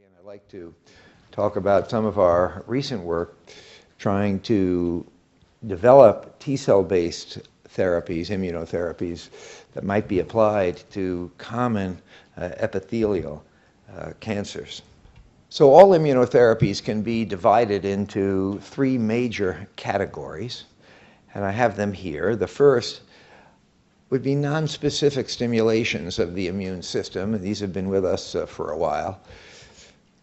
and I'd like to talk about some of our recent work trying to develop T-cell-based therapies, immunotherapies, that might be applied to common epithelial cancers. So all immunotherapies can be divided into three major categories, and I have them here. The first would be non-specific stimulations of the immune system. These have been with us for a while.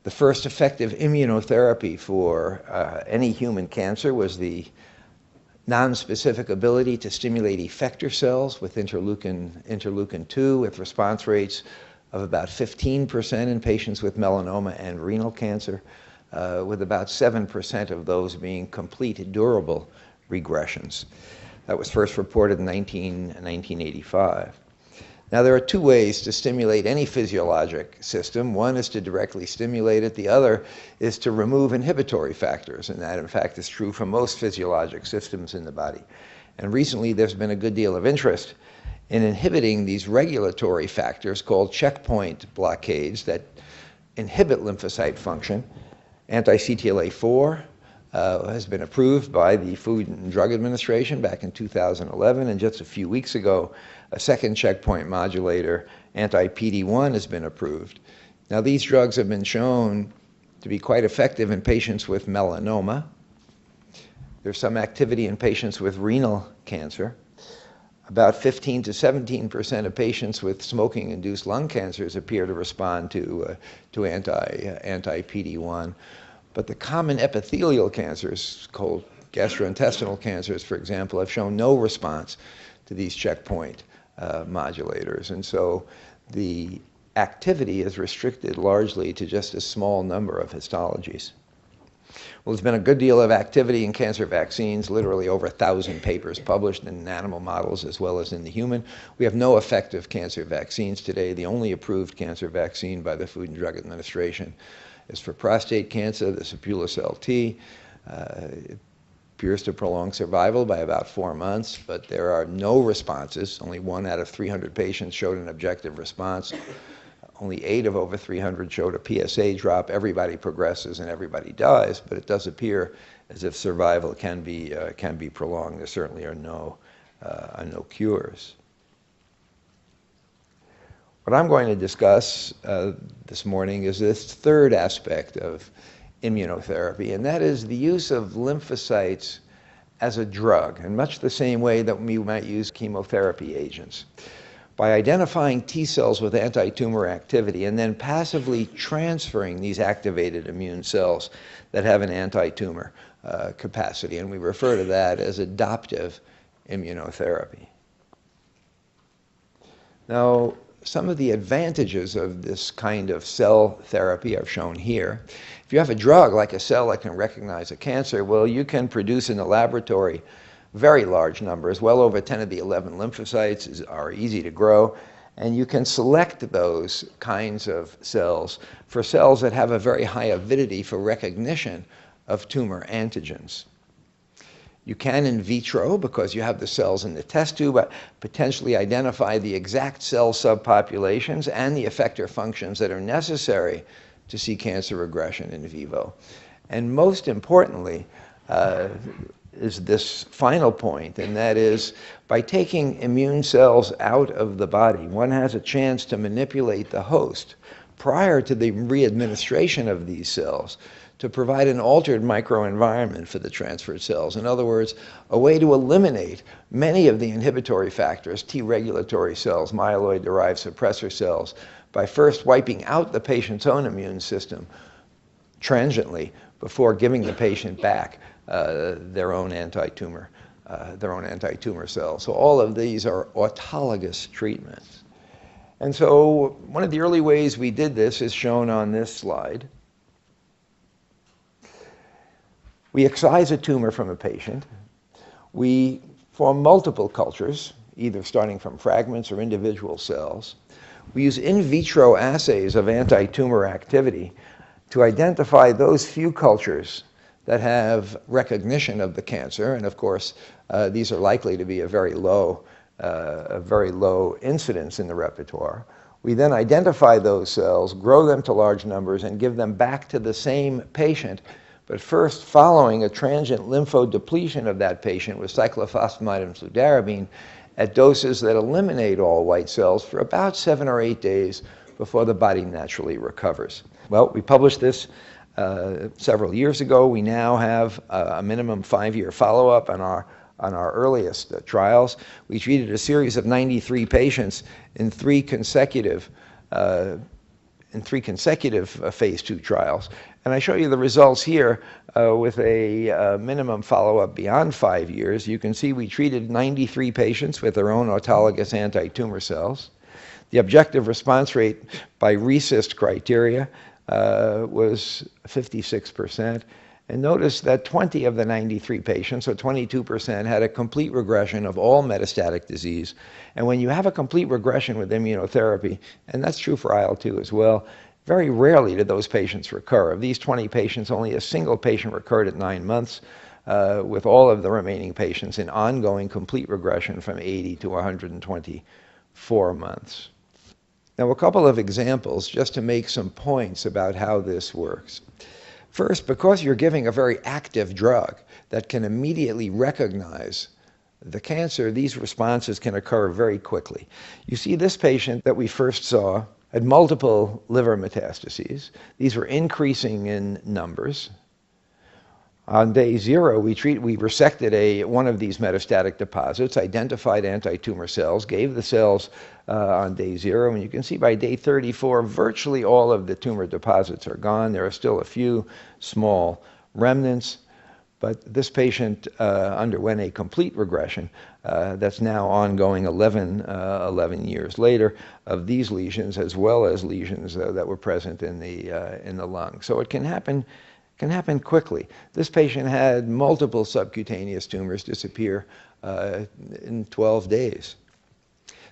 The first effective immunotherapy for any human cancer was the non-specific ability to stimulate effector cells with interleukin-2 with response rates of about 15% in patients with melanoma and renal cancer, with about 7% of those being complete durable regressions. That was first reported in 1985. Now, there are two ways to stimulate any physiologic system. One is to directly stimulate it. The other is to remove inhibitory factors, and that, in fact, is true for most physiologic systems in the body. And recently, there's been a good deal of interest in inhibiting these regulatory factors called checkpoint blockades that inhibit lymphocyte function. Anti-CTLA-4 has been approved by the Food and Drug Administration back in 2011, and just a few weeks ago, a second checkpoint modulator, anti-PD-1, has been approved. Now, these drugs have been shown to be quite effective in patients with melanoma. There's some activity in patients with renal cancer. About 15 to 17% of patients with smoking-induced lung cancers appear to respond to anti-PD-1. But the common epithelial cancers, called gastrointestinal cancers, for example, have shown no response to these checkpoint modulators. And so the activity is restricted largely to just a small number of histologies. Well, there's been a good deal of activity in cancer vaccines, literally over 1,000 papers published in animal models as well as in the human. We have no effective cancer vaccines today. The only approved cancer vaccine by the Food and Drug Administration is for prostate cancer, the Sapulacel T. It appears to prolong survival by about 4 months, but there are no responses. Only 1 out of 300 patients showed an objective response. Only 8 of over 300 showed a PSA drop. Everybody progresses and everybody dies, but it does appear as if survival can be prolonged. There certainly are no cures. What I'm going to discuss this morning is this third aspect of immunotherapy, and that is the use of lymphocytes as a drug, in much the same way that we might use chemotherapy agents. By identifying T cells with anti-tumor activity and then passively transferring these activated immune cells that have an anti-tumor capacity, and we refer to that as adoptive immunotherapy. Now, some of the advantages of this kind of cell therapy are shown here. If you have a drug like a cell that can recognize a cancer, well, you can produce in the laboratory very large numbers. Well over 10 to the 11 lymphocytes are easy to grow, and you can select those kinds of cells for cells that have a very high avidity for recognition of tumor antigens. You can in vitro, because you have the cells in the test tube, potentially identify the exact cell subpopulations and the effector functions that are necessary to see cancer regression in vivo. And most importantly is this final point, and that is by taking immune cells out of the body, one has a chance to manipulate the host prior to the re-administration of these cells to provide an altered microenvironment for the transferred cells. In other words, a way to eliminate many of the inhibitory factors, T regulatory cells, myeloid-derived suppressor cells, by first wiping out the patient's own immune system transiently before giving the patient back their own anti-tumor cells. So all of these are autologous treatments. And so one of the early ways we did this is shown on this slide. We excise a tumor from a patient. We form multiple cultures, either starting from fragments or individual cells. We use in vitro assays of anti-tumor activity to identify those few cultures that have recognition of the cancer, and of course, these are likely to be a very low incidence in the repertoire. We then identify those cells, grow them to large numbers, and give them back to the same patient, but first following a transient lymphodepletion of that patient with cyclophosphamide and fludarabine at doses that eliminate all white cells for about 7 or 8 days before the body naturally recovers. Well, we published this several years ago. We now have a minimum 5-year follow-up on our earliest trials. We treated a series of 93 patients in three consecutive phase 2 trials. And I show you the results here with a minimum follow-up beyond 5 years. You can see we treated 93 patients with their own autologous anti-tumor cells. The objective response rate by RECIST criteria was 56%. And notice that 20 of the 93 patients, so 22%, had a complete regression of all metastatic disease. And when you have a complete regression with immunotherapy, and that's true for IL-2 as well, very rarely did those patients recur. Of these 20 patients, only a single patient recurred at 9 months, with all of the remaining patients in ongoing complete regression from 80 to 124 months. Now, a couple of examples just to make some points about how this works. First, because you're giving a very active drug that can immediately recognize the cancer, these responses can occur very quickly. You see, this patient that we first saw had multiple liver metastases. These were increasing in numbers. On day 0, we resected one of these metastatic deposits, identified anti-tumor cells, gave the cells on day 0, and you can see by day 34, virtually all of the tumor deposits are gone. There are still a few small remnants, but this patient underwent a complete regression that's now ongoing 11 years later of these lesions, as well as lesions that were present in the lung. So it can happen quickly. This patient had multiple subcutaneous tumors disappear in 12 days.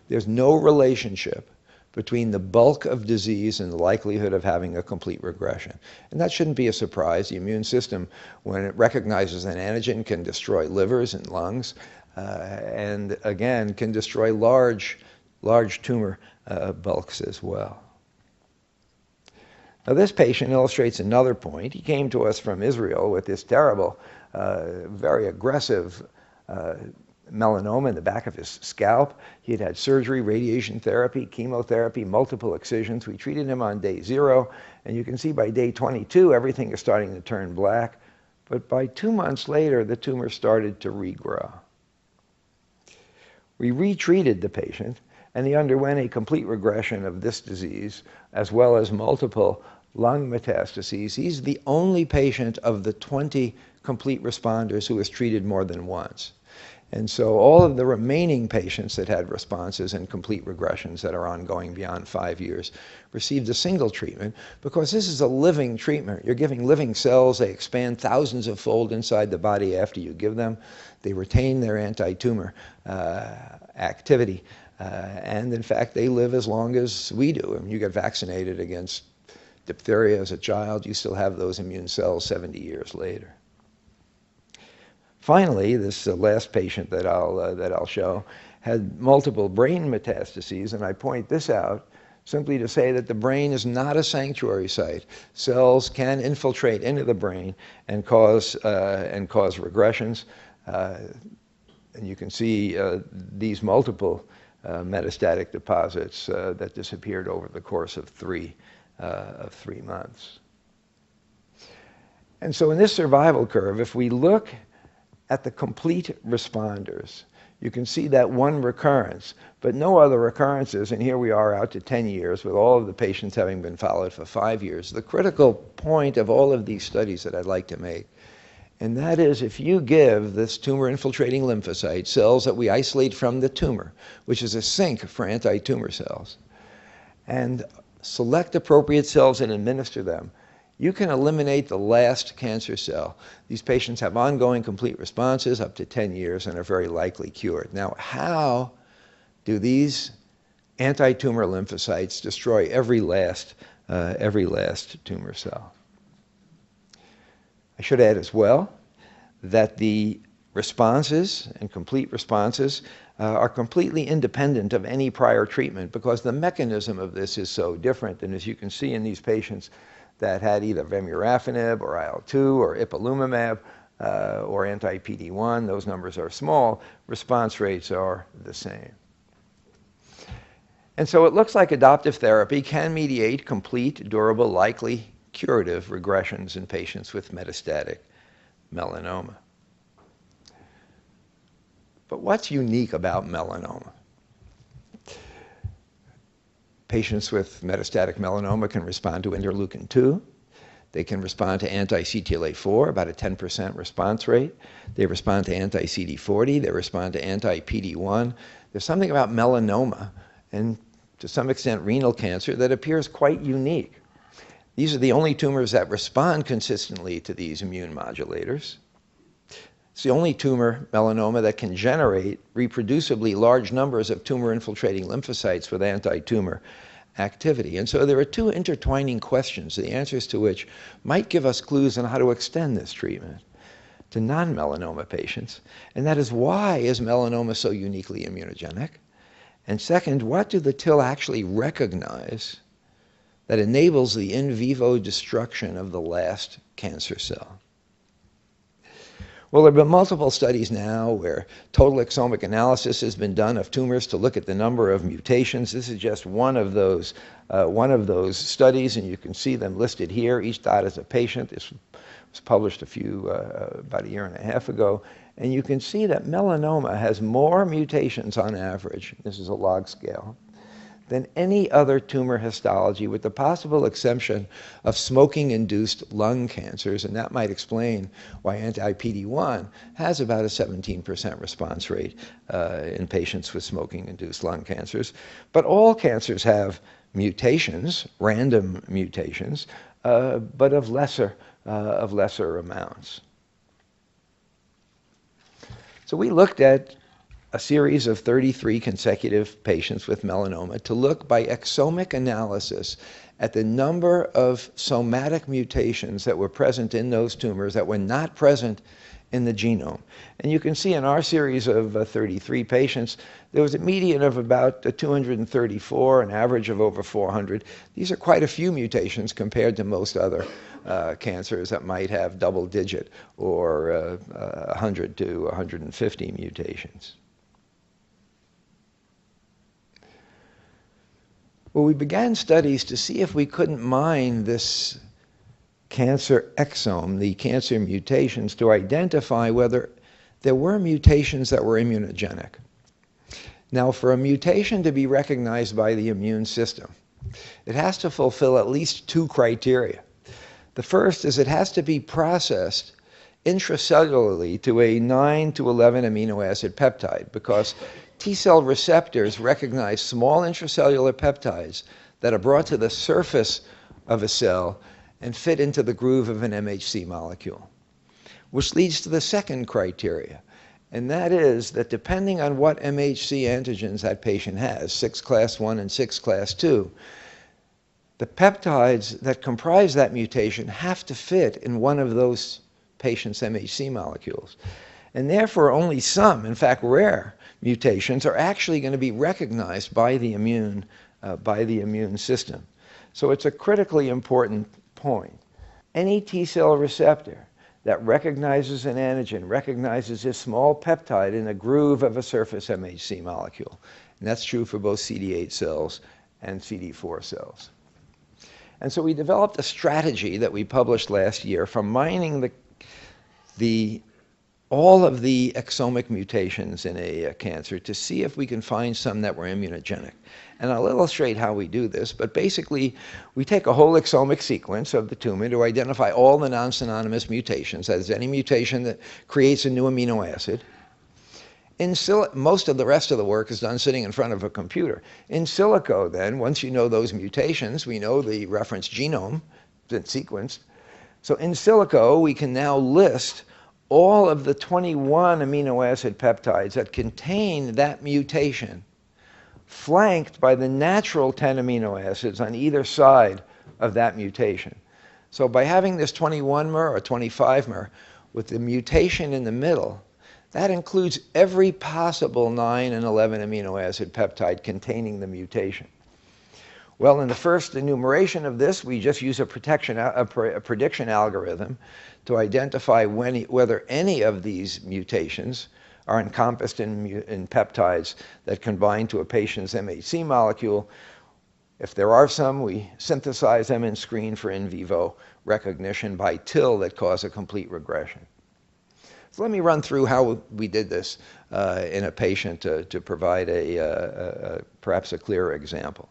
There's no relationship between the bulk of disease and the likelihood of having a complete regression. And that shouldn't be a surprise. The immune system, when it recognizes an antigen, can destroy livers and lungs, and again, can destroy large tumor bulks as well. Now, this patient illustrates another point. He came to us from Israel with this terrible, very aggressive melanoma in the back of his scalp. He had had surgery, radiation therapy, chemotherapy, multiple excisions. We treated him on day 0, and you can see by day 22, everything is starting to turn black. But by 2 months later, the tumor started to regrow. We retreated the patient, and he underwent a complete regression of this disease, as well as multiple lung metastases. He's the only patient of the 20 complete responders who was treated more than once. And so all of the remaining patients that had responses and complete regressions that are ongoing beyond 5 years received a single treatment, because this is a living treatment. You're giving living cells. They expand thousands of fold inside the body after you give them. They retain their anti-tumor activity. And in fact, they live as long as we do. I mean, you get vaccinated against diphtheria as a child, you still have those immune cells 70 years later. Finally, this last patient that I'll show had multiple brain metastases, and I point this out simply to say that the brain is not a sanctuary site. Cells can infiltrate into the brain and cause regressions. And you can see these multiple metastatic deposits that disappeared over the course of 3 months. And so in this survival curve, if we look at the complete responders, you can see that one recurrence, but no other recurrences, and here we are out to 10 years with all of the patients having been followed for 5 years. The critical point of all of these studies that I'd like to make, and that is, if you give this tumor-infiltrating lymphocyte cells that we isolate from the tumor, which is a sink for anti-tumor cells, and select appropriate cells and administer them, you can eliminate the last cancer cell. These patients have ongoing complete responses up to 10 years and are very likely cured. Now, how do these anti-tumor lymphocytes destroy every last tumor cell? I should add as well that the responses and complete responses are completely independent of any prior treatment because the mechanism of this is so different. And as you can see in these patients that had either vemurafenib or IL-2 or ipilimumab or anti-PD-1, those numbers are small, response rates are the same. And so it looks like adoptive therapy can mediate complete, durable, likely curative regressions in patients with metastatic melanoma. But what's unique about melanoma? Patients with metastatic melanoma can respond to interleukin-2. They can respond to anti-CTLA-4, about a 10% response rate. They respond to anti-CD40. They respond to anti-PD-1. There's something about melanoma and to some extent renal cancer that appears quite unique. These are the only tumors that respond consistently to these immune modulators. It's the only tumor, melanoma, that can generate reproducibly large numbers of tumor-infiltrating lymphocytes with anti-tumor activity. And so there are two intertwining questions, the answers to which might give us clues on how to extend this treatment to non-melanoma patients. And that is, why is melanoma so uniquely immunogenic? And second, what do the TIL actually recognize that enables the in vivo destruction of the last cancer cell? Well, there have been multiple studies now where total exomic analysis has been done of tumors to look at the number of mutations. This is just one of those studies, and you can see them listed here. Each dot is a patient. This was published about a year and a half ago. And you can see that melanoma has more mutations on average, this is a log scale, than any other tumor histology, with the possible exception of smoking-induced lung cancers, and that might explain why anti-PD-1 has about a 17% response rate in patients with smoking-induced lung cancers. But all cancers have mutations, random mutations, but of lesser amounts. So we looked at a series of 33 consecutive patients with melanoma to look by exomic analysis at the number of somatic mutations that were present in those tumors that were not present in the genome. And you can see in our series of 33 patients, there was a median of about 234, an average of over 400. These are quite a few mutations compared to most other cancers that might have double-digit or 100 to 150 mutations. Well, we began studies to see if we couldn't mine this cancer exome, the cancer mutations, to identify whether there were mutations that were immunogenic. Now, for a mutation to be recognized by the immune system, it has to fulfill at least two criteria. The first is it has to be processed intracellularly to a 9 to 11 amino acid peptide, because T-cell receptors recognize small intracellular peptides that are brought to the surface of a cell and fit into the groove of an MHC molecule, which leads to the second criteria, and that is that depending on what MHC antigens that patient has, 6 class 1 and 6 class 2, the peptides that comprise that mutation have to fit in one of those patient's MHC molecules. And therefore, only some, in fact rare, mutations are actually going to be recognized by the immune system. So it's a critically important point. Any T-cell receptor that recognizes an antigen recognizes a small peptide in a groove of a surface MHC molecule. And that's true for both CD8 cells and CD4 cells. And so we developed a strategy that we published last year from mining all of the exomic mutations in a cancer to see if we can find some that were immunogenic. And I'll illustrate how we do this, but basically we take a whole exomic sequence of the tumor to identify all the non-synonymous mutations, that is, any mutation that creates a new amino acid. Most of the rest of the work is done sitting in front of a computer. In silico, then, once you know those mutations, we know the reference genome that's sequenced. So in silico, we can now list all of the 21 amino acid peptides that contain that mutation, flanked by the natural 10 amino acids on either side of that mutation. So by having this 21-mer or 25-mer with the mutation in the middle, That includes every possible 9 and 11 amino acid peptide containing the mutation. Well, in the first enumeration of this, we just use a prediction algorithm to identify whether any of these mutations are encompassed in peptides that can bind to a patient's MHC molecule. If there are some, we synthesize them and screen for in vivo recognition by TIL that cause a complete regression. So let me run through how we did this in a patient to provide perhaps a clearer example.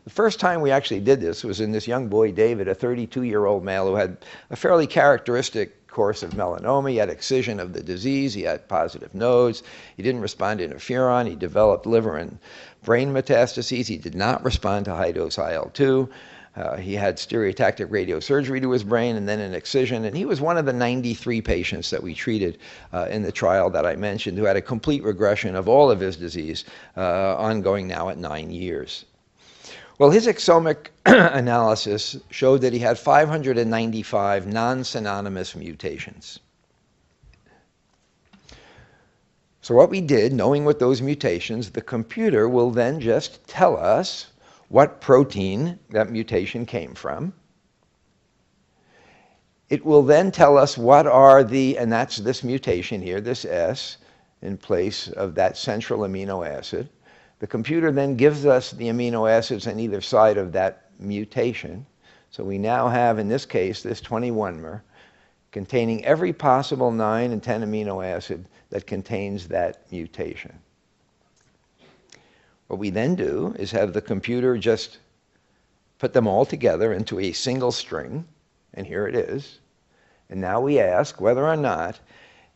The first time we actually did this was in this young boy, David, a 32-year-old male who had a fairly characteristic course of melanoma. He had excision of the disease. He had positive nodes. He didn't respond to interferon. He developed liver and brain metastases. He did not respond to high-dose IL-2. He had stereotactic radiosurgery to his brain and then an excision. And he was one of the 93 patients that we treated in the trial that I mentioned who had a complete regression of all of his disease, ongoing now at 9 years. Well, his exomic analysis showed that he had 595 non-synonymous mutations. So what we did, knowing what those mutations, the computer will then just tell us what protein that mutation came from. It will then tell us what are and that's this mutation here, this S, in place of that central amino acid. The computer then gives us the amino acids on either side of that mutation. So we now have, in this case, this 21-mer containing every possible 9 and 10 amino acid that contains that mutation. What we then do is have the computer just put them all together into a single string, and here it is. And now we ask whether or not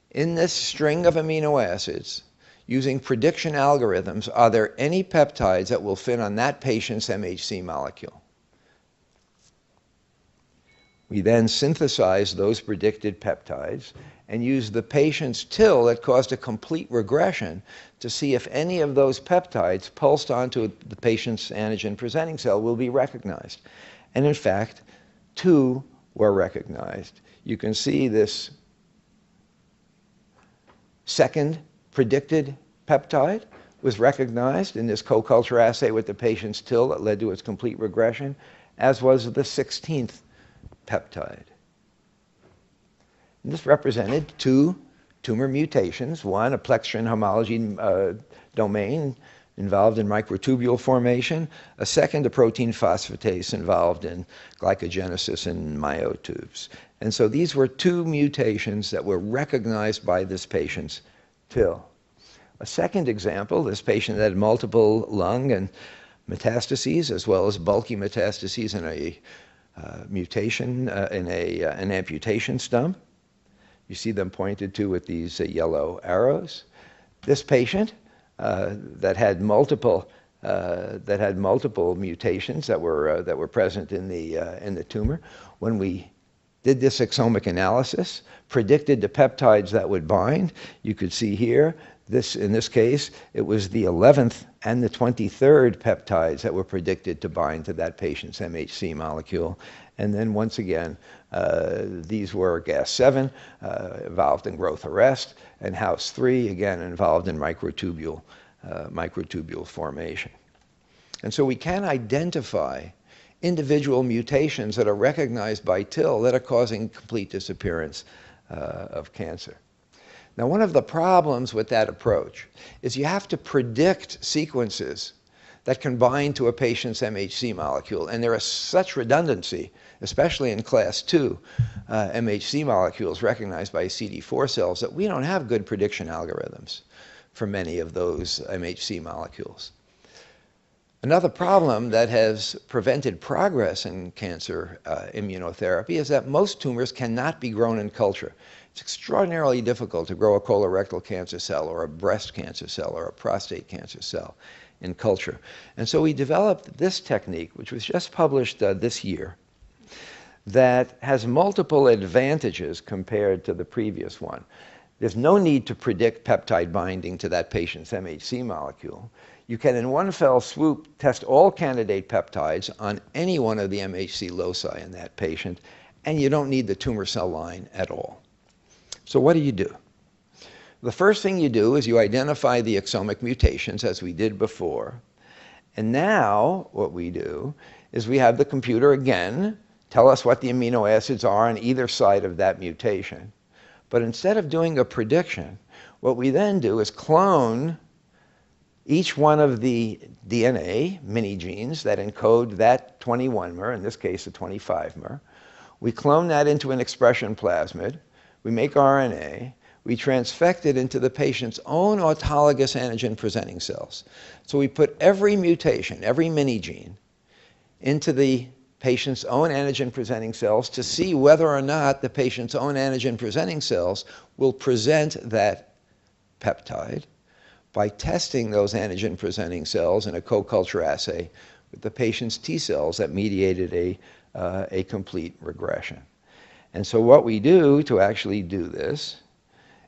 in this string of amino acids, using prediction algorithms, are there any peptides that will fit on that patient's MHC molecule? We then synthesize those predicted peptides and use the patient's TIL that caused a complete regression to see if any of those peptides pulsed onto the patient's antigen-presenting cell will be recognized. And in fact, 2 were recognized. You can see this second predicted peptide was recognized in this co-culture assay with the patient's TIL that led to its complete regression, as was the 16th peptide. And this represented 2 tumor mutations, one a plextrin homology domain involved in microtubule formation, a second a protein phosphatase involved in glycogenesis in myotubes. And so these were 2 mutations that were recognized by this patient's TIL. A second example, this patient had multiple lung and metastases as well as bulky metastases in a mutation, in an amputation stump. You see them pointed to with these yellow arrows. This patient that had multiple mutations that were present in the tumor, when we did this exomic analysis, predicted the peptides that would bind. You could see here, in this case, it was the 11th and the 23rd peptides that were predicted to bind to that patient's MHC molecule. And then once again, these were Gas7, involved in growth arrest, and House3, again, involved in microtubule formation. And so we can identify individual mutations that are recognized by TIL that are causing complete disappearance of cancer. Now, one of the problems with that approach is you have to predict sequences that can bind to a patient's MHC molecule, and there is such redundancy, especially in class 2 MHC molecules recognized by CD4 cells, that we don't have good prediction algorithms for many of those MHC molecules. Another problem that has prevented progress in cancer immunotherapy is that most tumors cannot be grown in culture. It's extraordinarily difficult to grow a colorectal cancer cell or a breast cancer cell or a prostate cancer cell in culture. And so we developed this technique, which was just published this year, that has multiple advantages compared to the previous one. There's no need to predict peptide binding to that patient's MHC molecule. You can, in one fell swoop, test all candidate peptides on any one of the MHC loci in that patient, and you don't need the tumor cell line at all. So what do? The first thing you do is you identify the exomic mutations, as we did before. And now what we do is we have the computer again tell us what the amino acids are on either side of that mutation. But instead of doing a prediction, what we then do is clone each one of the DNA mini genes that encode that 21-mer, in this case a 25-mer. We clone that into an expression plasmid. We make RNA. We transfect it into the patient's own autologous antigen-presenting cells. So we put every mutation, every mini gene, into the patient's own antigen-presenting cells to see whether or not the patient's own antigen-presenting cells will present that peptide by testing those antigen-presenting cells in a co-culture assay with the patient's T cells that mediated a complete regression. And so what we do to actually do this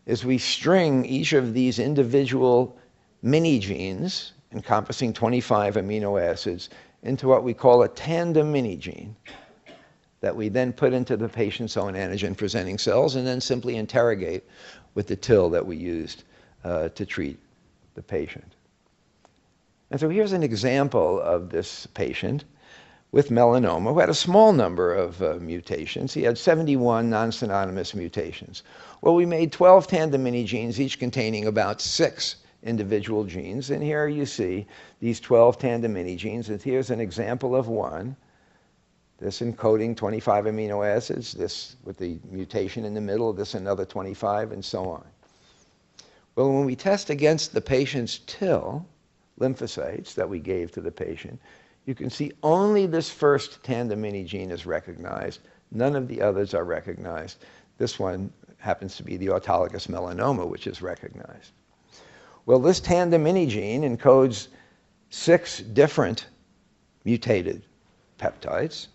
is we string each of these individual mini genes encompassing 25 amino acids into what we call a tandem mini gene that we then put into the patient's own antigen-presenting cells and then simply interrogate with the TIL that we used to treat the patient. And so here's an example of this patient with melanoma who had a small number of mutations. He had 71 non-synonymous mutations. Well, we made 12 tandem mini genes, each containing about 6 individual genes. And here you see these 12 tandem mini genes. And here's an example of one. This encoding 25 amino acids, this with the mutation in the middle, this another 25, and so on. Well, when we test against the patient's TIL lymphocytes that we gave to the patient, you can see only this first tandem mini gene is recognized. None of the others are recognized. This one happens to be the autologous melanoma, which is recognized. Well, this tandem mini gene encodes 6 different mutated peptides.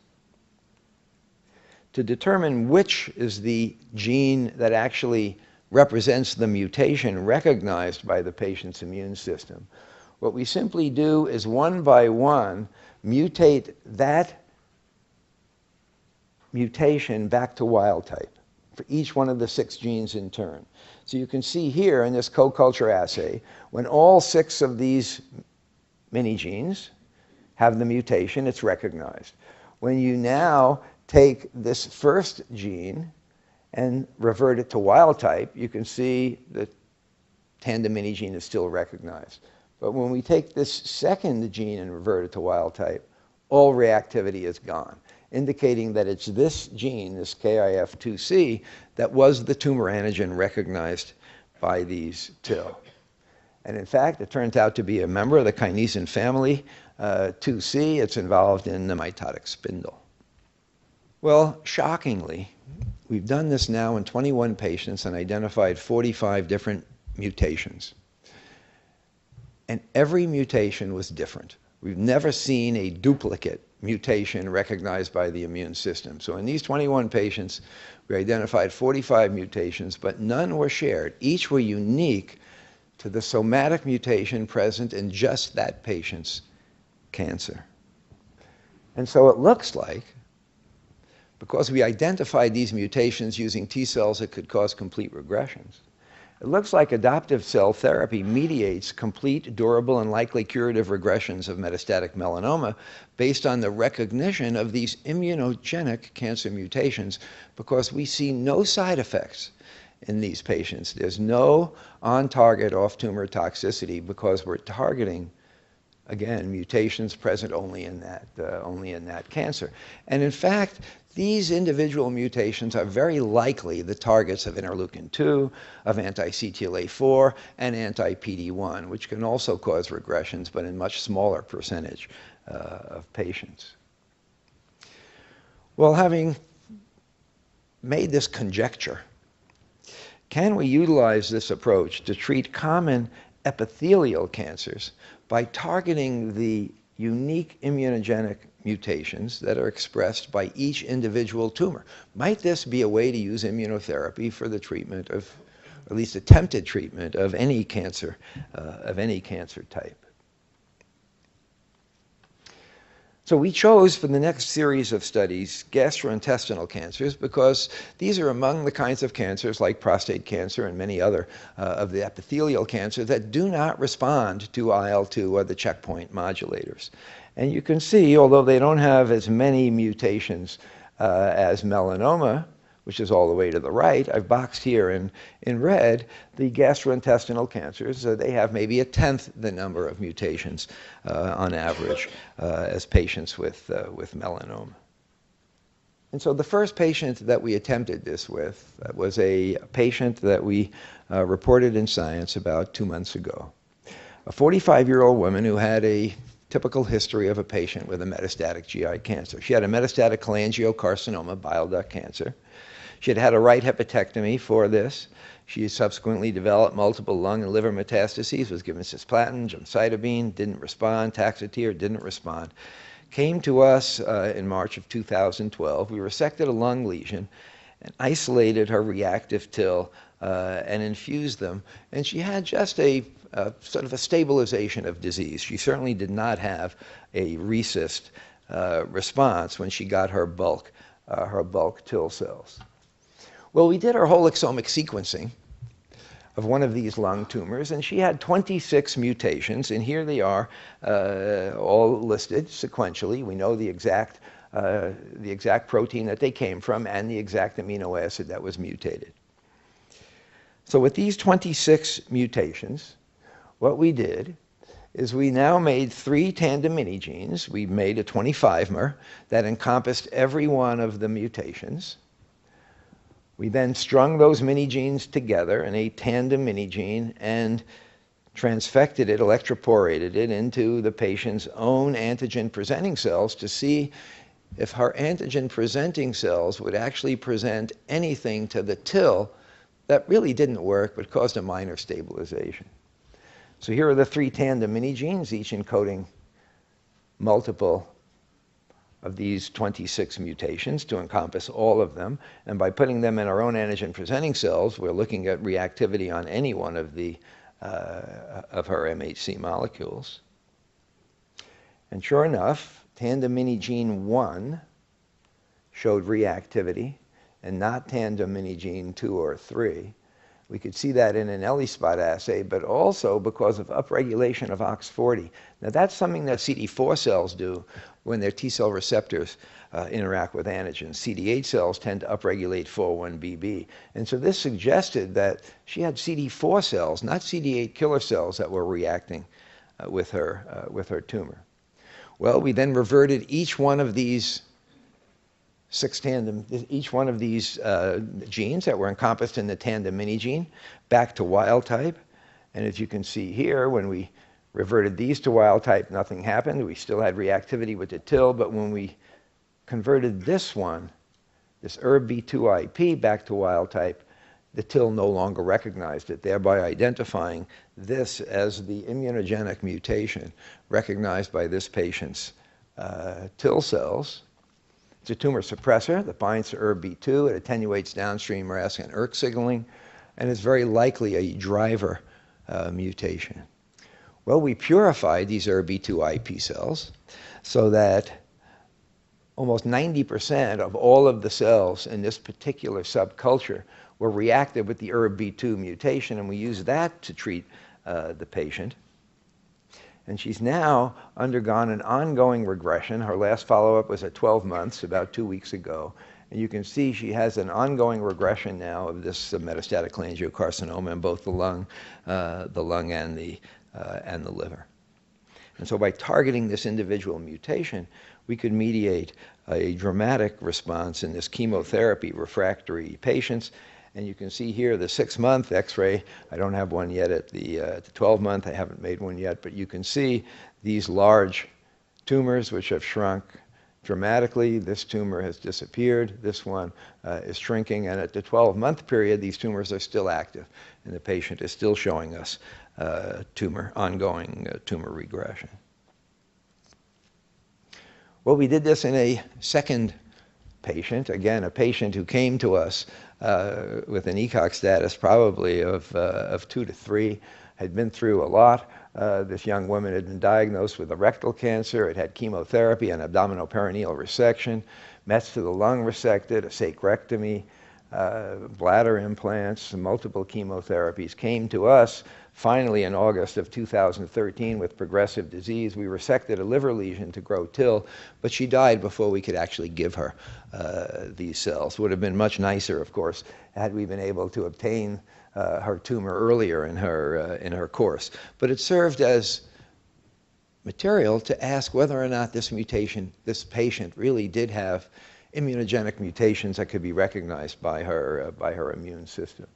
To determine which is the gene that actually represents the mutation recognized by the patient's immune system, what we simply do is one by one mutate that mutation back to wild type for each one of the 6 genes in turn. So you can see here in this co-culture assay, when all 6 of these mini genes have the mutation, it's recognized. When you now take this first gene and revert it to wild type, you can see the tandem mini gene is still recognized. But when we take this second gene and revert it to wild type, all reactivity is gone, indicating that it's this gene, this KIF2C, that was the tumor antigen recognized by these TIL. And in fact, it turns out to be a member of the kinesin family, 2C. It's involved in the mitotic spindle. Well, shockingly, we've done this now in 21 patients and identified 45 different mutations. And every mutation was different. We've never seen a duplicate mutation recognized by the immune system. So in these 21 patients, we identified 45 mutations, but none were shared. Each were unique to the somatic mutation present in just that patient's cancer. And so it looks like, because we identified these mutations using T cells that could cause complete regressions, it looks like adoptive cell therapy mediates complete, durable, and likely curative regressions of metastatic melanoma based on the recognition of these immunogenic cancer mutations, because we see no side effects in these patients. There's no on-target off-tumor toxicity because we're targeting, again, mutations present only in that cancer. And in fact, these individual mutations are very likely the targets of interleukin-2, of anti-CTLA-4, and anti-PD-1, which can also cause regressions, but in much smaller percentage of patients. Well, having made this conjecture, can we utilize this approach to treat common epithelial cancers by targeting the unique immunogenic mutations that are expressed by each individual tumor? Might this be a way to use immunotherapy for the treatment of, or at least attempted treatment of any cancer type? So we chose for the next series of studies gastrointestinal cancers because these are among the kinds of cancers like prostate cancer and many other of the epithelial cancers that do not respond to IL-2 or the checkpoint modulators. And you can see, although they don't have as many mutations as melanoma, which is all the way to the right, I've boxed here in red the gastrointestinal cancers. They have maybe 1/10 the number of mutations on average as patients with melanoma. And so the first patient that we attempted this with was a patient that we reported in Science about 2 months ago. A 45-year-old woman who had a typical history of a patient with a metastatic GI cancer. She had a metastatic cholangiocarcinoma, bile duct cancer. She had had a right hepatectomy for this. She subsequently developed multiple lung and liver metastases, was given cisplatin, gemcitabine, didn't respond, taxotere, didn't respond. Came to us in March of 2012. We resected a lung lesion and isolated her reactive TIL and infused them. And she had just a sort of a stabilization of disease. She certainly did not have a RECIST response when she got her bulk TIL cells. Well, we did our whole exomic sequencing of one of these lung tumors, and she had 26 mutations, and here they are all listed sequentially. We know the exact protein that they came from and the exact amino acid that was mutated. So with these 26 mutations, what we did is we now made 3 tandem mini-genes. We made a 25-mer that encompassed every one of the mutations. We then strung those mini-genes together in a tandem mini-gene and transfected it, electroporated it into the patient's own antigen-presenting cells to see if her antigen-presenting cells would actually present anything to the TIL that really didn't work but caused a minor stabilization. So here are the 3 tandem mini-genes, each encoding multiple of these 26 mutations to encompass all of them. And by putting them in our own antigen-presenting cells, we're looking at reactivity on any one of her MHC molecules. And sure enough, tandem mini-gene 1 showed reactivity and not tandem mini-gene 2 or 3. We could see that in an ELISpot assay, but also because of upregulation of OX40. Now that's something that CD4 cells do when their T-cell receptors interact with antigens. CD8 cells tend to upregulate 4-1BB. And so this suggested that she had CD4 cells, not CD8 killer cells, that were reacting with her tumor. Well, we then reverted each one of these each one of these genes that were encompassed in the tandem mini-gene back to wild type. And as you can see here, when we reverted these to wild type, nothing happened. We still had reactivity with the TIL, but when we converted this one, this ERB-B2IP back to wild type, the TIL no longer recognized it, thereby identifying this as the immunogenic mutation recognized by this patient's TIL cells. It's a tumor suppressor that binds to ERB-B2. It attenuates downstream RAS and ERK signaling, and is very likely a driver mutation. Well, we purified these ERB-B2IP cells so that almost 90% of all of the cells in this particular subculture were reactive with the ERB-B2 mutation, and we used that to treat the patient. And she's now undergone an ongoing regression. Her last follow-up was at 12 months, about 2 weeks ago. And you can see she has an ongoing regression now of this metastatic cholangiocarcinoma in both the lung and the liver. And so by targeting this individual mutation, we could mediate a dramatic response in this chemotherapy refractory patients. And you can see here the 6-month X-ray. I don't have one yet at the 12-month. I haven't made one yet, but you can see these large tumors which have shrunk dramatically. This tumor has disappeared. This one is shrinking. And at the 12-month period, these tumors are still active, and the patient is still showing us ongoing tumor regression. Well, we did this in a second patient, again, a patient who came to us with an ECOG status probably of 2 to 3, had been through a lot, This young woman had been diagnosed with a rectal cancer. It had chemotherapy and abdominoperineal resection, mets to the lung resected, a sacrectomy, bladder implants, multiple chemotherapies. Came to us finally in August of 2013 with progressive disease. We resected a liver lesion to grow TIL, but she died before we could actually give her these cells. Would have been much nicer, of course, had we been able to obtain her tumor earlier in her course. But it served as material to ask whether or not this patient really did have immunogenic mutations that could be recognized by her immune system.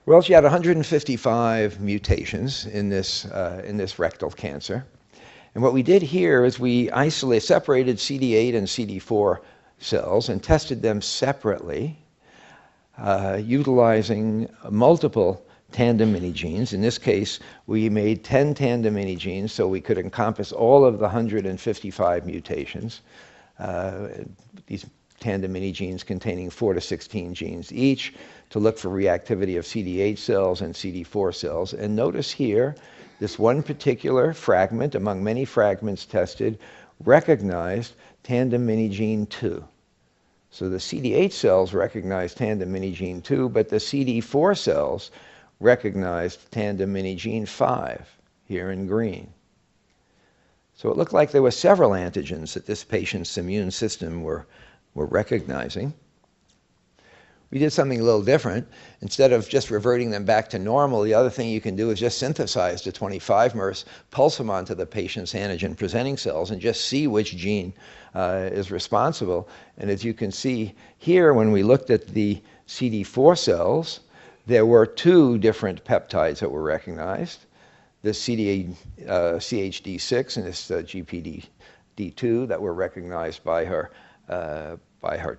Well, she had 155 mutations in this rectal cancer. And what we did here is we separated CD8 and CD4 cells and tested them separately, utilizing multiple tandem mini-genes. In this case, we made 10 tandem mini-genes so we could encompass all of the 155 mutations. These tandem mini-genes containing 4 to 16 genes each to look for reactivity of CD8 cells and CD4 cells. And notice here, this one particular fragment among many fragments tested recognized tandem mini-gene 2. So the CD8 cells recognized tandem mini-gene 2, but the CD4 cells recognized tandem mini-gene 5, here in green. So it looked like there were several antigens that this patient's immune system were recognizing. We did something a little different. Instead of just reverting them back to normal, the other thing you can do is just synthesize the 25-mers, pulse them onto the patient's antigen-presenting cells, and just see which gene is responsible. And as you can see here, when we looked at the CD4 cells, there were 2 different peptides that were recognized, this CHD6 and this GPD2 that were recognized by her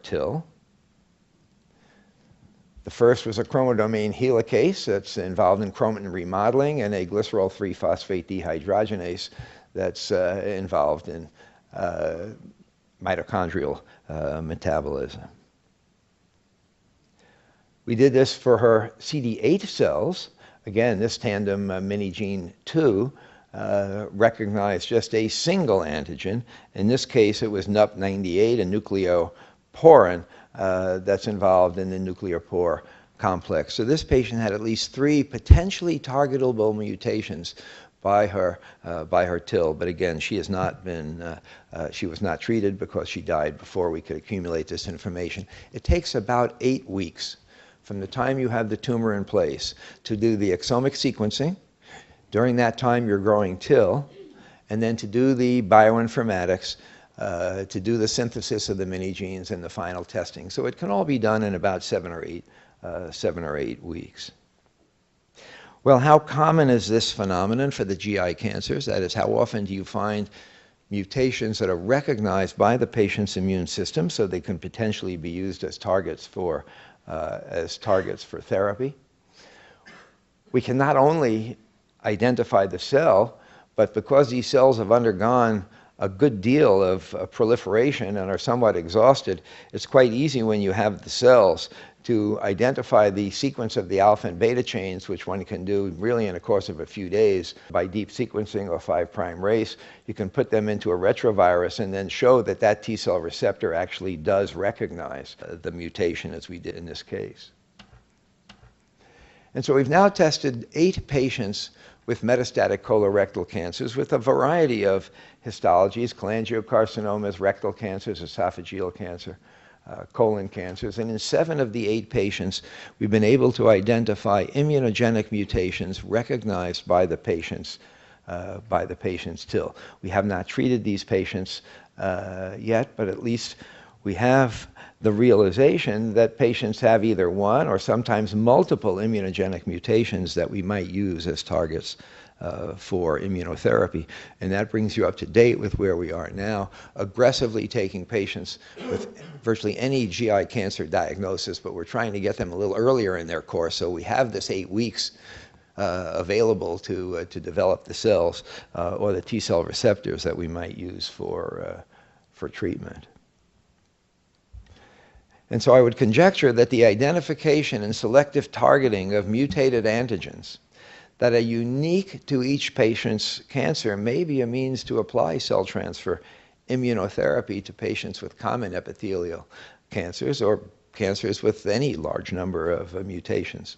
TIL. The first was a chromodomain helicase that's involved in chromatin remodeling, and a glycerol 3-phosphate dehydrogenase that's involved in mitochondrial metabolism. We did this for her CD8 cells. Again, this tandem mini-gene 2 recognized just a single antigen. In this case, it was NUP98, a nucleoporin that's involved in the nucleopore complex. So this patient had at least 3 potentially targetable mutations by her TIL. But again, she has not been, she was not treated because she died before we could accumulate this information. It takes about 8 weeks from the time you have the tumor in place to do the exomic sequencing. During that time, you're growing TIL, and then to do the bioinformatics, to do the synthesis of the mini-genes and the final testing. So it can all be done in about 7 or 8 weeks. Well, how common is this phenomenon for the GI cancers? That is, how often do you find mutations that are recognized by the patient's immune system so they can potentially be used as targets for therapy? We can not only identify the cell, but because these cells have undergone a good deal of proliferation and are somewhat exhausted, it's quite easy when you have the cells to identify the sequence of the alpha and beta chains, which one can do really in the course of a few days by deep sequencing or 5' race. You can put them into a retrovirus and then show that that T cell receptor actually does recognize the mutation, as we did in this case. And so we've now tested 8 patients with metastatic colorectal cancers with a variety of histologies, cholangiocarcinomas, rectal cancers, esophageal cancer, colon cancers. And in 7 of the 8 patients, we've been able to identify immunogenic mutations recognized by the patient's TIL. We have not treated these patients yet, but at least we have the realization that patients have either one or sometimes multiple immunogenic mutations that we might use as targets for immunotherapy. And that brings you up to date with where we are now, aggressively taking patients with virtually any GI cancer diagnosis, but we're trying to get them a little earlier in their course, so we have this 8 weeks available to develop the cells or the T cell receptors that we might use for treatment. And so I would conjecture that the identification and selective targeting of mutated antigens that a unique to each patient's cancer may be a means to apply cell transfer immunotherapy to patients with common epithelial cancers or cancers with any large number of mutations.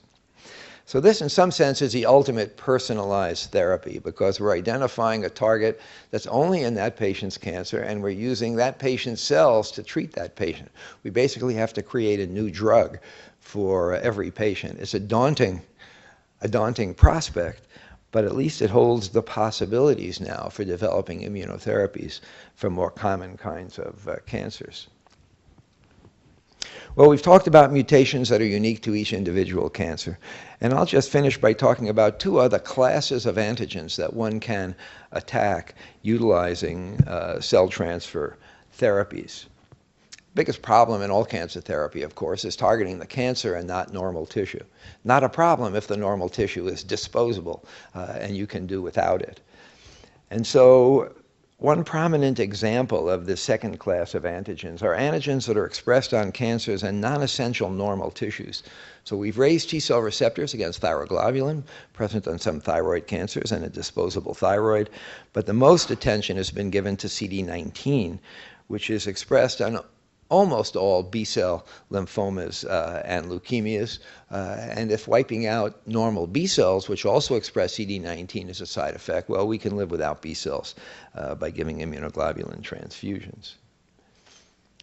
So this, in some sense, is the ultimate personalized therapy, because we're identifying a target that's only in that patient's cancer, and we're using that patient's cells to treat that patient. We basically have to create a new drug for every patient. It's a daunting prospect, but at least it holds the possibilities now for developing immunotherapies for more common kinds of cancers. Well, we've talked about mutations that are unique to each individual cancer, and I'll just finish by talking about two other classes of antigens that one can attack utilizing cell transfer therapies. Biggest problem in all cancer therapy, of course, is targeting the cancer and not normal tissue. Not a problem if the normal tissue is disposable and you can do without it. And so one prominent example of this second class of antigens are antigens that are expressed on cancers and non-essential normal tissues. So we've raised T-cell receptors against thyroglobulin, present on some thyroid cancers and a disposable thyroid, but the most attention has been given to CD19, which is expressed on almost all B-cell lymphomas and leukemias. And if wiping out normal B cells, which also express CD19 as a side effect, well, we can live without B cells by giving immunoglobulin transfusions.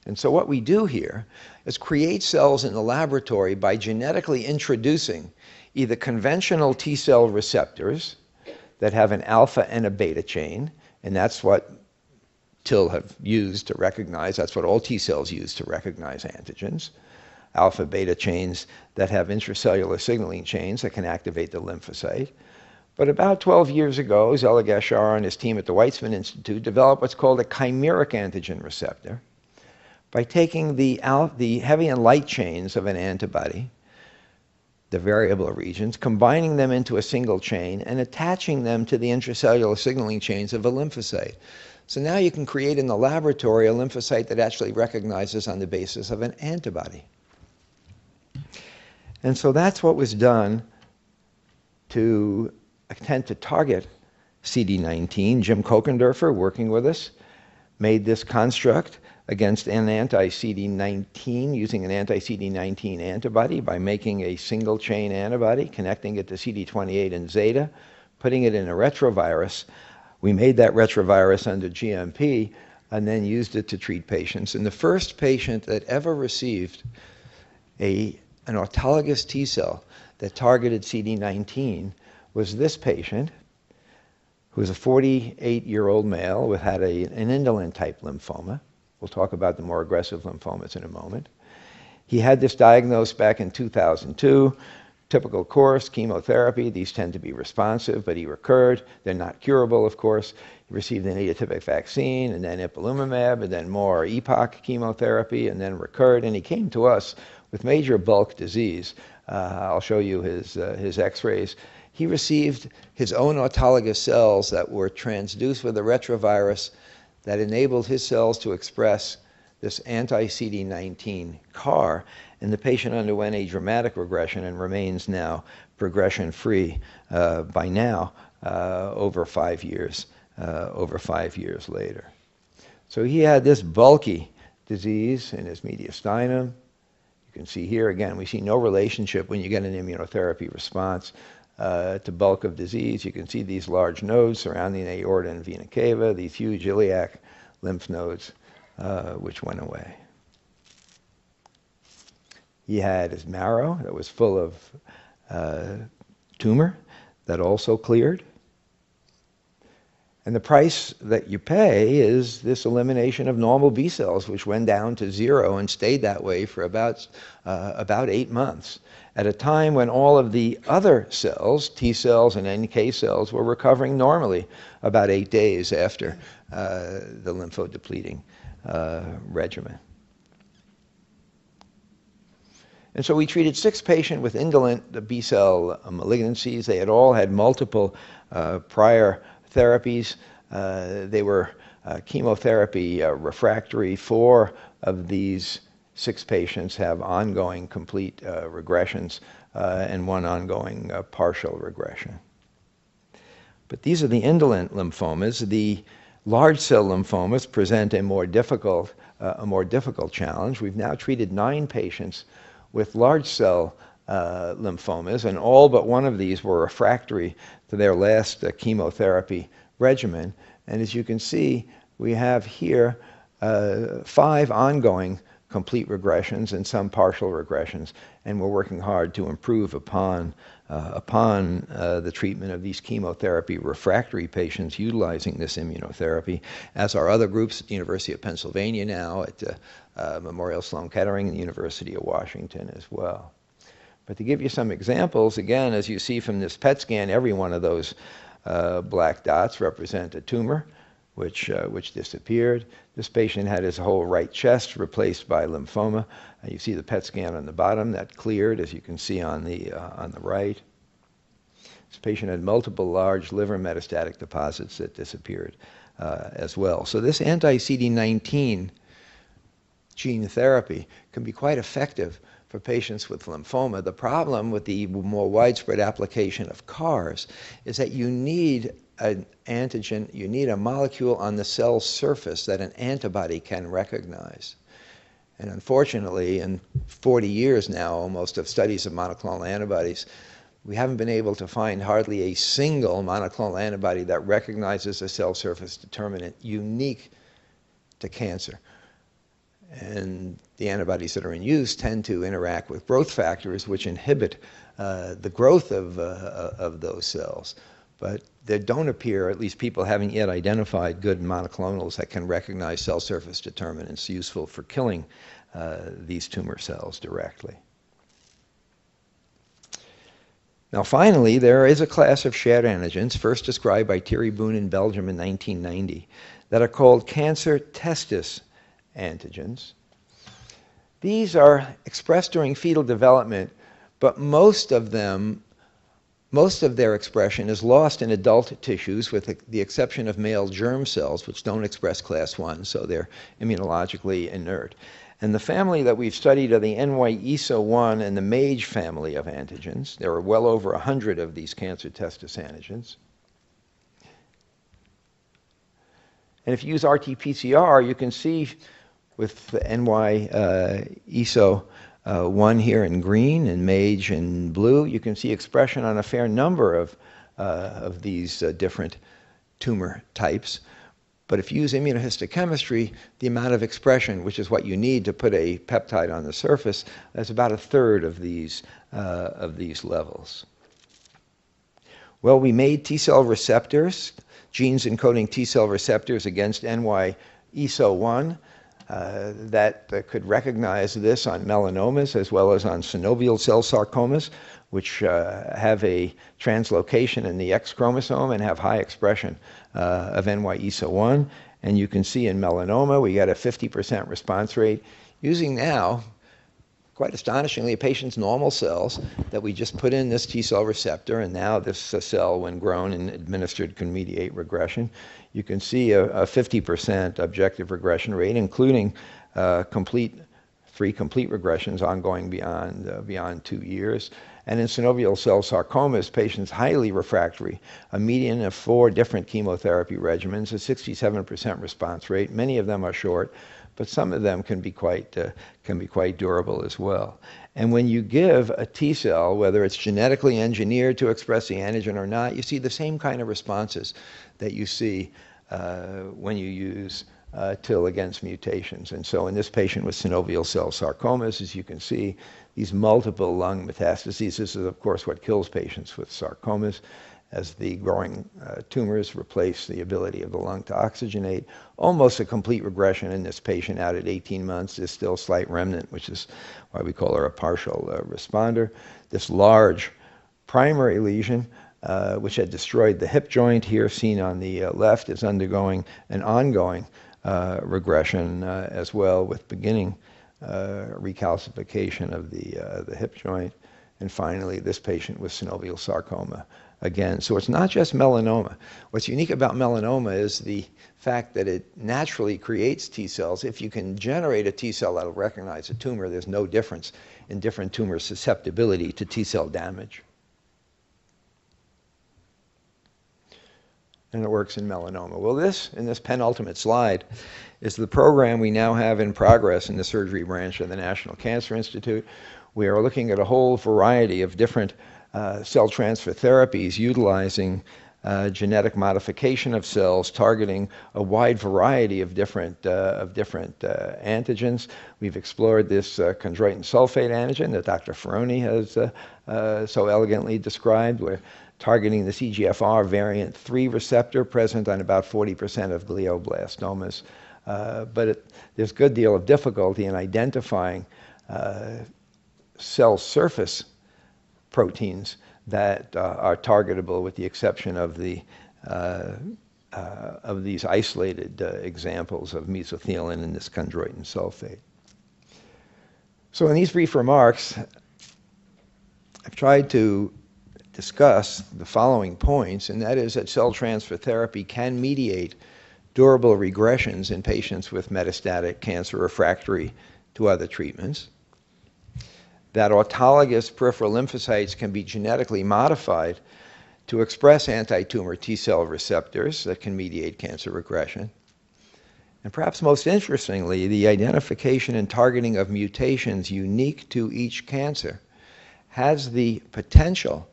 And so what we do here is create cells in the laboratory by genetically introducing either conventional T-cell receptors that have an alpha and a beta chain, and that's what TIL have used to recognize, that's what all T cells use to recognize antigens, alpha beta chains that have intracellular signaling chains that can activate the lymphocyte. But about 12 years ago, Zelig Ashar and his team at the Weizmann Institute developed what's called a chimeric antigen receptor by taking the heavy and light chains of an antibody, the variable regions, combining them into a single chain and attaching them to the intracellular signaling chains of a lymphocyte. So now you can create in the laboratory a lymphocyte that actually recognizes on the basis of an antibody. And so that's what was done to attempt to target CD19. Jim Kokendorfer, working with us, made this construct against an anti-CD19 using an anti-CD19 antibody by making a single chain antibody, connecting it to CD28 and zeta, putting it in a retrovirus. We made that retrovirus under GMP and then used it to treat patients. And the first patient that ever received an autologous T cell that targeted CD19 was this patient, who was a 48-year-old male who had an indolent type lymphoma. We'll talk about the more aggressive lymphomas in a moment. He had this diagnosed back in 2002. Typical course, chemotherapy. These tend to be responsive, but he recurred. They're not curable, of course. He received an atypical vaccine, and then ipilimumab, and then more EPOCH chemotherapy, and then recurred. And he came to us with major bulk disease. I'll show you his x-rays. He received his own autologous cells that were transduced with a retrovirus that enabled his cells to express this anti-CD19 CAR, and the patient underwent a dramatic regression and remains now progression-free by now over 5 years later. So he had this bulky disease in his mediastinum. You can see here, again, we see no relationship when you get an immunotherapy response to bulk of disease. You can see these large nodes surrounding the aorta and vena cava, these huge iliac lymph nodes, which went away. He had his marrow that was full of tumor that also cleared. And the price that you pay is this elimination of normal B cells, which went down to 0 and stayed that way for about 8 months, at a time when all of the other cells, T cells and NK cells, were recovering normally about 8 days after the lymphodepleting regimen. And so we treated 6 patients with indolent B-cell malignancies. They had all had multiple prior therapies. They were chemotherapy refractory. 4 of these 6 patients have ongoing complete regressions and 1 ongoing partial regression. But these are the indolent lymphomas. The large cell lymphomas present a more difficult challenge. We've now treated 9 patients with large cell lymphomas, and all but one of these were refractory to their last chemotherapy regimen. And as you can see, we have here 5 ongoing complete regressions and some partial regressions, and we're working hard to improve upon the treatment of these chemotherapy refractory patients utilizing this immunotherapy, as are other groups at the University of Pennsylvania now, at Memorial Sloan Kettering and the University of Washington as well. But to give you some examples, again, as you see from this PET scan, every one of those black dots represent a tumor, which disappeared. This patient had his whole right chest replaced by lymphoma. You see the PET scan on the bottom that cleared, as you can see on the right. This patient had multiple large liver metastatic deposits that disappeared as well. So this anti-CD19 gene therapy can be quite effective for patients with lymphoma. The problem with the more widespread application of CARs is that you need an antigen, you need a molecule on the cell surface that an antibody can recognize. And unfortunately, in 40 years now almost of studies of monoclonal antibodies, we haven't been able to find hardly a single monoclonal antibody that recognizes a cell surface determinant unique to cancer. And the antibodies that are in use tend to interact with growth factors which inhibit the growth of those cells. But there don't appear, at least people haven't yet identified good monoclonals that can recognize cell surface determinants useful for killing these tumor cells directly. Now finally, there is a class of shared antigens, first described by Thierry Boon in Belgium in 1990, that are called cancer testis antigens. These are expressed during fetal development, but most of their expression is lost in adult tissues, with the exception of male germ cells, which don't express class 1, so they're immunologically inert. And the family that we've studied are the NY-ESO-1 and the MAGE family of antigens. There are well over 100 of these cancer testis antigens. And if you use RT-PCR, you can see with the NY-ESO-1 here in green and MAGE in blue, you can see expression on a fair number of these different tumor types. But if you use immunohistochemistry, the amount of expression, which is what you need to put a peptide on the surface, is about a third of these levels. Well, we made T-cell receptors, genes encoding T-cell receptors against NY-ESO-1 that could recognize this on melanomas as well as on synovial cell sarcomas, which have a translocation in the X chromosome and have high expression of NY-ESO-1. And you can see in melanoma, we got a 50% response rate using now, quite astonishingly, a patient's normal cells that we just put in this T-cell receptor, and now this cell, when grown and administered, can mediate regression. You can see a 50% objective regression rate, including 3 complete regressions ongoing beyond 2 years. And in synovial cell sarcomas, patients highly refractory, a median of 4 different chemotherapy regimens, a 67% response rate. Many of them are short, but some of them can be quite durable as well. And when you give a T cell, whether it's genetically engineered to express the antigen or not, you see the same kind of responses that you see when you use TIL against mutations. And so in this patient with synovial cell sarcomas, as you can see, these multiple lung metastases, this is of course what kills patients with sarcomas, as the growing tumors replace the ability of the lung to oxygenate. Almost a complete regression in this patient out at 18 months. There's still slight remnant, which is why we call her a partial responder. This large primary lesion, which had destroyed the hip joint here seen on the left, is undergoing an ongoing regression as well, with beginning recalcification of the hip joint. And finally, this patient with synovial sarcoma again. So it's not just melanoma. What's unique about melanoma is the fact that it naturally creates T cells. If you can generate a T cell that will recognize a tumor, there's no difference in different tumor susceptibility to T cell damage. and it works in melanoma. Well, this, in this penultimate slide, is the program we now have in progress in the surgery branch of the National Cancer Institute. We are looking at a whole variety of different cell transfer therapies utilizing genetic modification of cells, targeting a wide variety of different antigens. We've explored this chondroitin sulfate antigen that Dr. Ferroni has so elegantly described. We're targeting the CGFR variant 3 receptor present on about 40% of glioblastomas. But there's a good deal of difficulty in identifying cell surface proteins that are targetable, with the exception of these isolated examples of mesothelin and this chondroitin sulfate. So in these brief remarks, I've tried to discuss the following points, and that is that cell transfer therapy can mediate durable regressions in patients with metastatic cancer refractory to other treatments, that autologous peripheral lymphocytes can be genetically modified to express anti-tumor T-cell receptors that can mediate cancer regression, and perhaps most interestingly, the identification and targeting of mutations unique to each cancer has the potential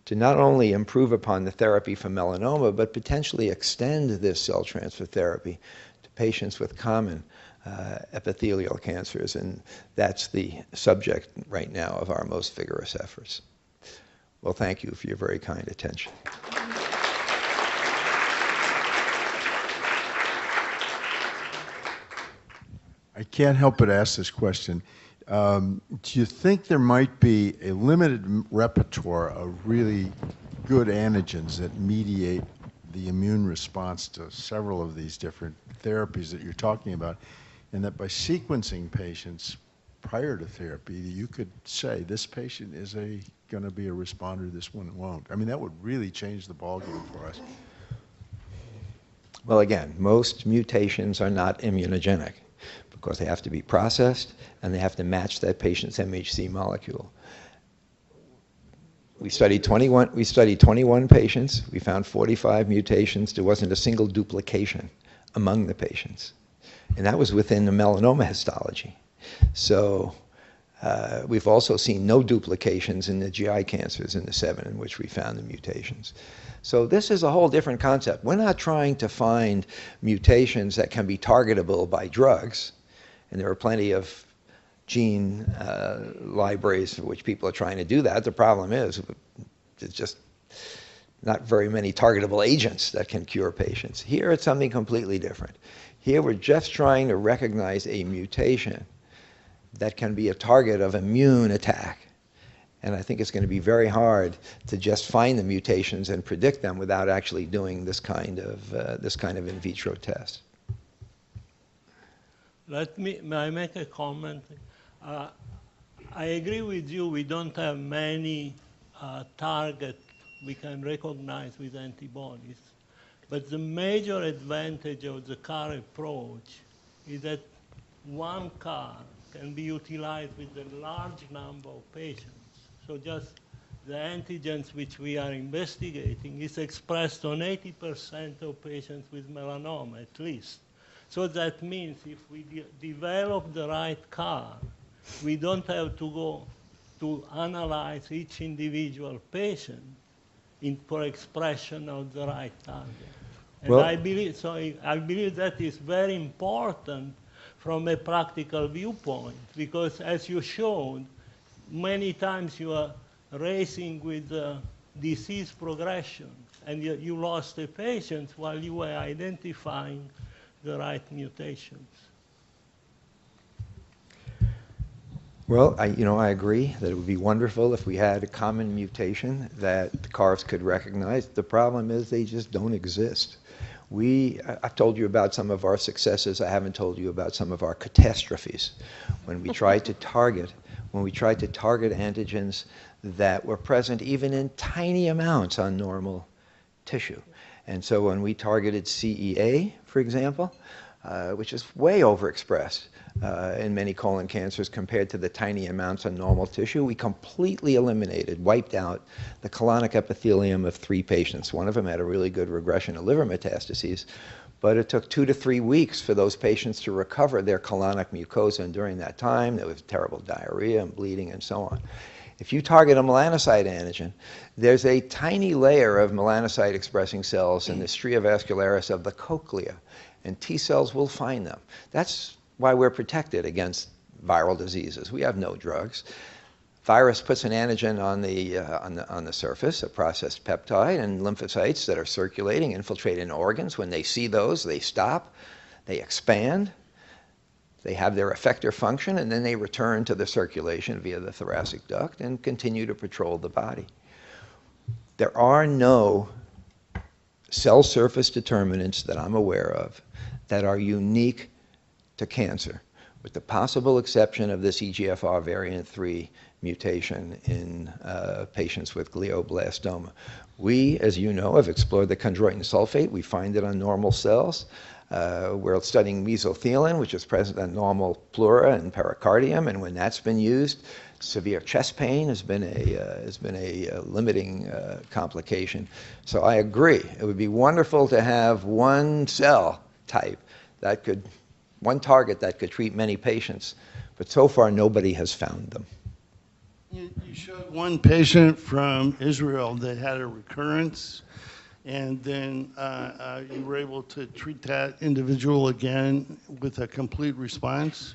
to not only improve upon the therapy for melanoma, but potentially extend this cell transfer therapy to patients with common epithelial cancers, and that's the subject right now of our most vigorous efforts. Well, thank you for your very kind attention. I can't help but ask this question. Do you think there might be a limited repertoire of really good antigens that mediate the immune response to several of these different therapies that you're talking about, and that by sequencing patients prior to therapy, you could say this patient is going to be a responder, this one won't? I mean, that would really change the ballgame for us. Well, again, most mutations are not immunogenic because they have to be processed and they have to match that patient's MHC molecule. We studied 21 patients. We found 45 mutations. There wasn't a single duplication among the patients. And that was within the melanoma histology. So we've also seen no duplications in the GI cancers in the 7 in which we found the mutations. So this is a whole different concept. We're not trying to find mutations that can be targetable by drugs, and there are plenty of gene libraries for which people are trying to do that. The problem is there's just not very many targetable agents that can cure patients. Here it's something completely different. Here we're just trying to recognize a mutation that can be a target of immune attack. And I think it's going to be very hard to just find the mutations and predict them without actually doing this kind of in vitro test. May I make a comment? I agree with you. We don't have many targets we can recognize with antibodies. But the major advantage of the CAR approach is that one CAR can be utilized with a large number of patients. So just the antigens which we are investigating is expressed on 80% of patients with melanoma, at least. So that means if we develop the right CAR, we don't have to go to analyze each individual patient for expression of the right target. And well, I believe that is very important from a practical viewpoint, because as you showed, many times you are racing with disease progression, and you lost a patient while you were identifying the right mutations. Well, I agree that it would be wonderful if we had a common mutation that the CARs could recognize. The problem is they just don't exist. I've told you about some of our successes. I haven't told you about some of our catastrophes. When we tried to target antigens that were present even in tiny amounts on normal tissue. And so when we targeted CEA, for example, which is way overexpressed in many colon cancers compared to the tiny amounts of normal tissue. We completely eliminated, wiped out the colonic epithelium of 3 patients. One of them had a really good regression of liver metastases, but it took 2 to 3 weeks for those patients to recover their colonic mucosa, and during that time there was terrible diarrhea and bleeding and so on. If you target a melanocyte antigen, there's a tiny layer of melanocyte-expressing cells in the stria vascularis of the cochlea, and T cells will find them. That's why we're protected against viral diseases. We have no drugs. Virus puts an antigen on the surface, a processed peptide, and lymphocytes that are circulating infiltrate in organs. When they see those, they stop, they expand, they have their effector function, and then they return to the circulation via the thoracic duct and continue to patrol the body. There are no cell surface determinants that I'm aware of that are unique to cancer, with the possible exception of this EGFR variant 3 mutation in patients with glioblastoma. We, as you know, have explored the chondroitin sulfate. We find it on normal cells. We're studying mesothelin, which is present on normal pleura and pericardium, and when that's been used, severe chest pain has been a limiting complication. So I agree. It would be wonderful to have one cell type that could, one target that could treat many patients, but so far nobody has found them. You showed one patient from Israel that had a recurrence, and then you were able to treat that individual again with a complete response.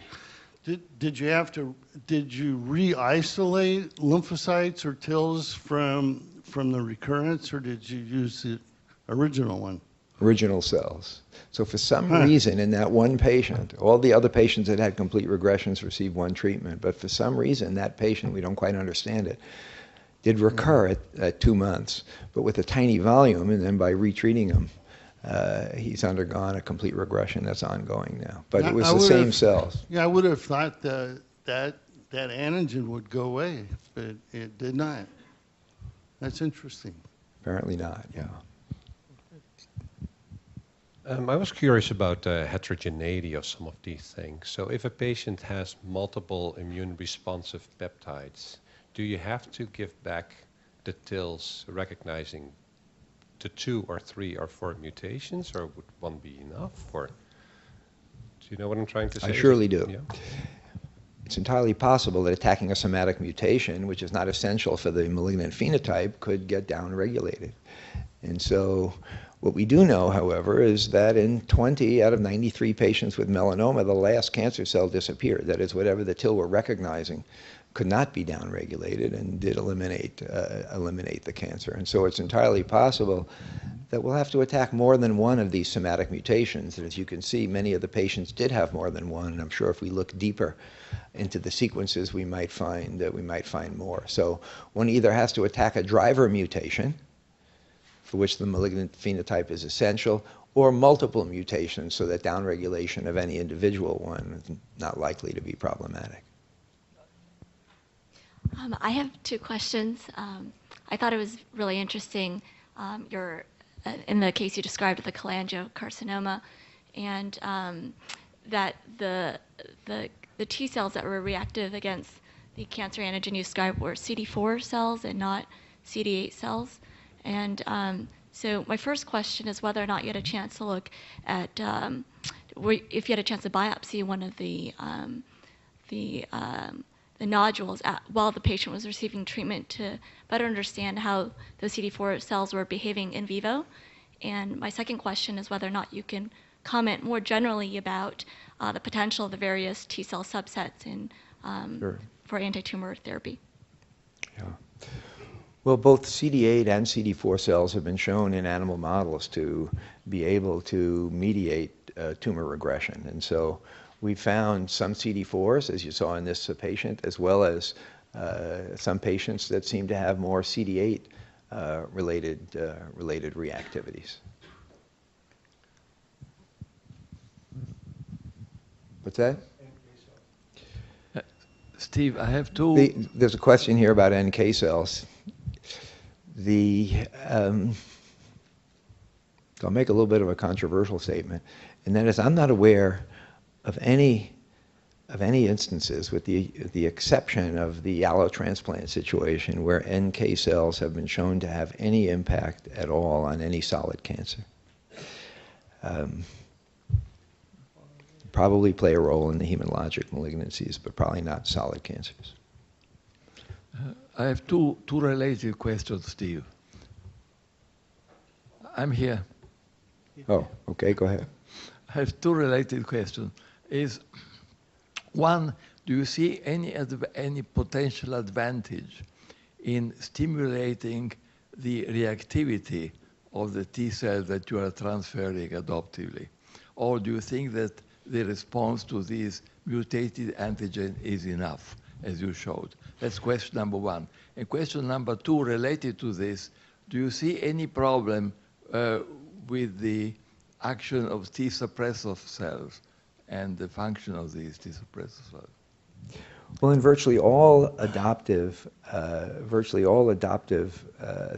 Did you re-isolate lymphocytes or TILs from the recurrence, or did you use the original one? Original cells. So for some reason in that one patient, all the other patients that had complete regressions received one treatment, but for some reason that patient, we don't quite understand it, did recur at 2 months, but with a tiny volume, and then by retreating him, he's undergone a complete regression that's ongoing now. But it was the same cells. Yeah, I would have thought that antigen would go away, but it did not. That's interesting. Apparently not, yeah. I was curious about the heterogeneity of some of these things. So if a patient has multiple immune-responsive peptides, do you have to give back the TILs recognizing the 2 or 3 or 4 mutations, or would one be enough? Or do you know what I'm trying to say? I surely do. Yeah. It's entirely possible that attacking a somatic mutation, which is not essential for the malignant phenotype, could get downregulated. And so what we do know, however, is that in 20 out of 93 patients with melanoma, the last cancer cell disappeared. That is, whatever the TIL were recognizing could not be downregulated and did eliminate the cancer. And so it's entirely possible that we'll have to attack more than one of these somatic mutations. And as you can see, many of the patients did have more than one, and I'm sure if we look deeper into the sequences, we might find more. So one either has to attack a driver mutation, for which the malignant phenotype is essential, or multiple mutations so that downregulation of any individual one is not likely to be problematic. I have 2 questions. I thought it was really interesting, in the case you described, the cholangiocarcinoma, and that the T cells that were reactive against the cancer antigen you described were CD4 cells and not CD8 cells. And so my first question is whether or not you had a chance to look at, if you had a chance to biopsy one of the nodules while the patient was receiving treatment to better understand how those CD4 cells were behaving in vivo. And my second question is whether or not you can comment more generally about the potential of the various T cell subsets in, Sure. for anti-tumor therapy. Yeah. Well, both CD8 and CD4 cells have been shown in animal models to be able to mediate tumor regression. And so we found some CD4s, as you saw in this patient, as well as some patients that seem to have more CD8 related reactivities. What's that? Steve, I have 2. There's a question here about NK cells. So I'll make a little bit of a controversial statement, and that is I'm not aware of any instances, with the exception of the allotransplant situation, where NK cells have been shown to have any impact at all on any solid cancer. Probably play a role in the hematologic malignancies, but probably not solid cancers. I have two related questions, Steve. I'm here. Oh, okay, go ahead. I have two related questions. One, do you see any potential advantage in stimulating the reactivity of the T cell that you are transferring adoptively? Or do you think that the response to these mutated antigen is enough, as you showed? That's question number one. And question number two, related to this, do you see any problem with the action of T suppressor cells and the function of these T suppressor cells? Well, in virtually all adoptive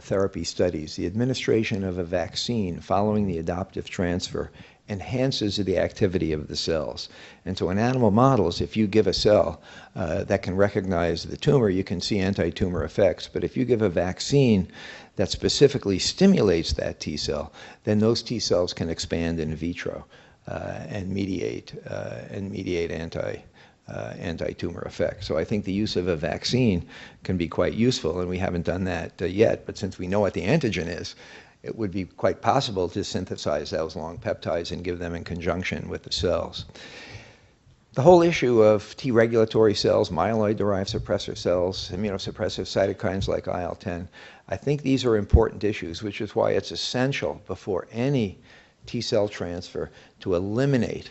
therapy studies, the administration of a vaccine following the adoptive transfer enhances the activity of the cells. And so in animal models, if you give a cell that can recognize the tumor, you can see anti-tumor effects. But if you give a vaccine that specifically stimulates that T cell, then those T cells can expand in vitro and mediate anti-tumor effects. So I think the use of a vaccine can be quite useful, and we haven't done that yet. But since we know what the antigen is, it would be quite possible to synthesize those long peptides and give them in conjunction with the cells. The whole issue of T regulatory cells, myeloid-derived suppressor cells, immunosuppressive cytokines like IL-10, I think these are important issues, which is why it's essential before any T cell transfer to eliminate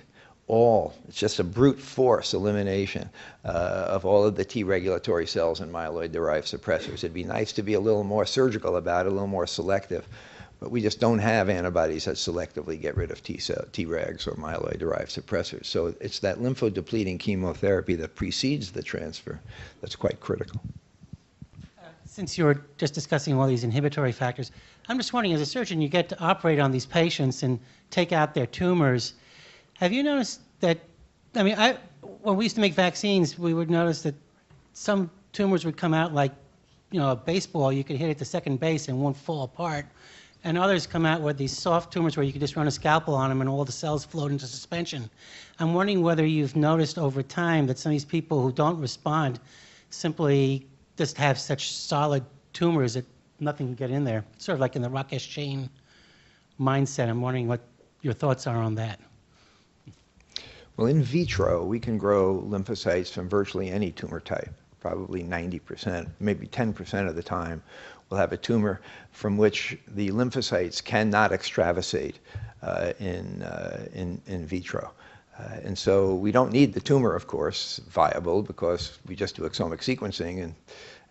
it's just a brute force elimination of all of the T regulatory cells and myeloid-derived suppressors. It'd be nice to be a little more surgical about it, a little more selective, but we just don't have antibodies that selectively get rid of Tregs or myeloid-derived suppressors. So it's that lymphodepleting chemotherapy that precedes the transfer that's quite critical. Since you were just discussing all these inhibitory factors, I'm just wondering, as a surgeon, you get to operate on these patients and take out their tumors. Have you noticed that, when we used to make vaccines, we would notice that some tumors would come out like, a baseball, you could hit it to second base and it won't fall apart. And others come out with these soft tumors where you could just run a scalpel on them and all the cells float into suspension. I'm wondering whether you've noticed over time that some of these people who don't respond simply just have such solid tumors that nothing can get in there. Sort of like in the Rakesh chain mindset. I'm wondering what your thoughts are on that. Well, in vitro, we can grow lymphocytes from virtually any tumor type, probably 90%, maybe 10% of the time. We'll have a tumor from which the lymphocytes cannot extravasate in vitro. And so we don't need the tumor, of course, viable, because we just do exomic sequencing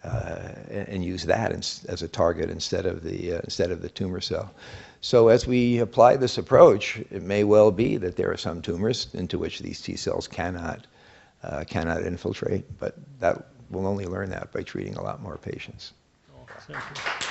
and use that as a target instead of the tumor cell. So as we apply this approach, it may well be that there are some tumors into which these T cells cannot infiltrate, but we'll only learn that by treating a lot more patients. Thank you.